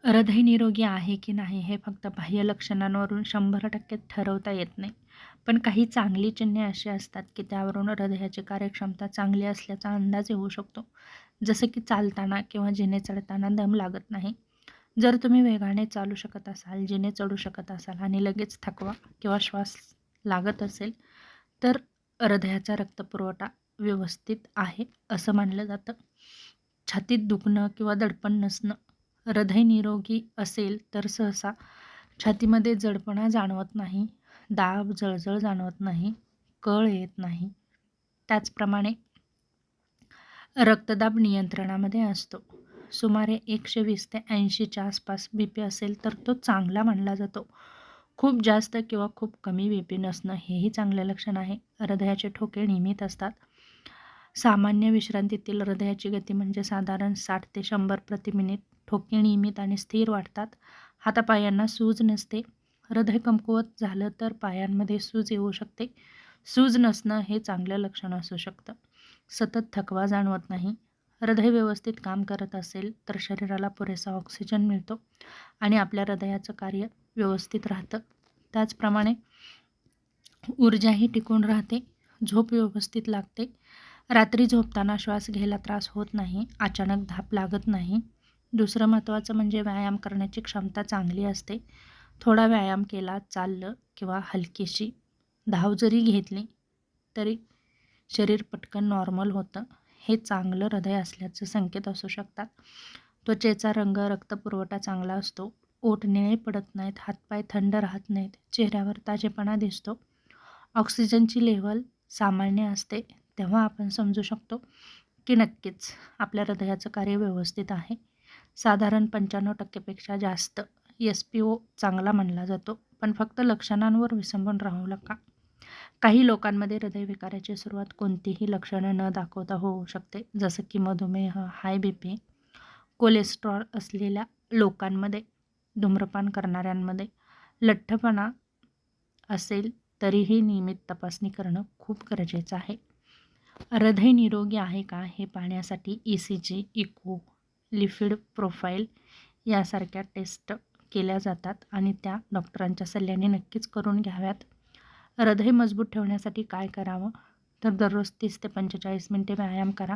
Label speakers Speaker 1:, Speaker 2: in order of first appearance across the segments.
Speaker 1: हृदय निरोगी आहे की नाही हे फक्त बाह्य लक्षणांवरून 100% ठरवता येत नाही. पण काही चांगली चिन्हे अशी असतात की त्यावरून हृदयाची कार्यक्षमता चांगली असल्याचा अंदाज येऊ शकतो. जसं की चालताना किंवा जिने चढताना दम लागत नाही. जर तुम्ही वेगाने चालू शकत असाल, जिने चढू शकत असाल आणि लगेच थकवा किंवा श्वास लागत असेल, तर हृदयाचा रक्तपुरवठा व्यवस्थित आहे असं मानलं जातं. छातीत दुखणं किंवा दडपण नसणं. हृदय निरोगी असेल तर सहसा छातीमध्ये जडपणा जाणवत नाही, दाब, जळजळ जाणवत नाही, कळ येत नाही. त्याचप्रमाणे रक्तदाब नियंत्रणामध्ये असतो. सुमारे 120 ते 80च्या आसपास BP असेल तर तो चांगला मानला जातो. खूप जास्त किंवा खूप कमी BP नसणं हेही चांगले लक्षण आहे. हृदयाचे ठोके नियमित असतात. सामान्य विश्रांतीतील हृदयाची गती म्हणजे साधारण 60 ते 100 प्रति मिनिट. ठोके नियमित आणि स्थिर वाढतात. हातापायांना सूज नसते. हृदय कमकुवत झालं तर पायांमध्ये सूज येऊ शकते. सूज नसणं हे चांगलं लक्षण असू शकतं. सतत थकवा जाणवत नाही. हृदय व्यवस्थित काम करत असेल तर शरीराला पुरेसा ऑक्सिजन मिळतो आणि आपल्या हृदयाचं कार्य व्यवस्थित राहतं. त्याचप्रमाणे ऊर्जाही टिकून राहते. झोप व्यवस्थित लागते. रात्री झोपताना श्वास घ्यायला त्रास होत नाही. अचानक धाप लागत नाही. दुसरं महत्त्वाचं म्हणजे व्यायाम करण्याची क्षमता चांगली असते. थोडा व्यायाम केला, चाललं किंवा हलकीशी धाव जरी घेतली तरी शरीर पटकन नॉर्मल होतं. हे चांगलं हृदय असल्याचे संकेत असू शकतात. त्वचेचा रंग, रक्तपुरवठा चांगला असतो. ओठ निळे पडत नाहीत, हातपाय थंड राहत नाहीत, चेहऱ्यावर ताजेपणा दिसतो. ऑक्सिजनची लेव्हल सामान्य असते. तेव्हा आपण समजू शकतो की नक्कीच आपल्या हृदयाचं कार्य व्यवस्थित आहे. साधारण 95% पेक्षा जास्त SpO चांगला मानला जातो. पण फक्त लक्षणांवर विसंबून राहू नका. काही लोकांमध्ये हृदयविकाराची सुरुवात कोणतीही लक्षणं न दाखवता होऊ शकते. जसं की मधुमेह, हाय BP, कोलेस्ट्रॉल असलेल्या लोकांमध्ये, धूम्रपान करणाऱ्यांमध्ये. लठ्ठपणा असेल तरीही नियमित तपासणी करणं खूप गरजेचं आहे. हृदय निरोगी आहे का हे पाहण्यासाठी ECG, इको, लिपिड प्रोफाईल यासारख्या टेस्ट केल्या जातात आणि त्या डॉक्टरांच्या सल्ल्याने नक्कीच करून घ्याव्यात. हृदय मजबूत ठेवण्यासाठी काय करावं? तर दररोज 30 ते 45 मिनिटे व्यायाम करा.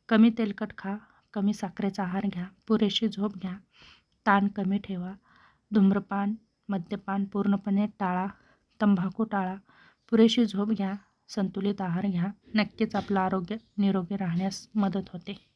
Speaker 1: कमी तेलकट खा, कमी साखरेचा आहार घ्या, पुरेशी झोप घ्या, ताण कमी ठेवा, धूम्रपान, मद्यपान पूर्णपणे टाळा, तंबाखू टाळा, पुरेशी झोप घ्या, संतुलित आहार घ्या. नक्कीच आपलं आरोग्य निरोगी राहण्यास मदत होते.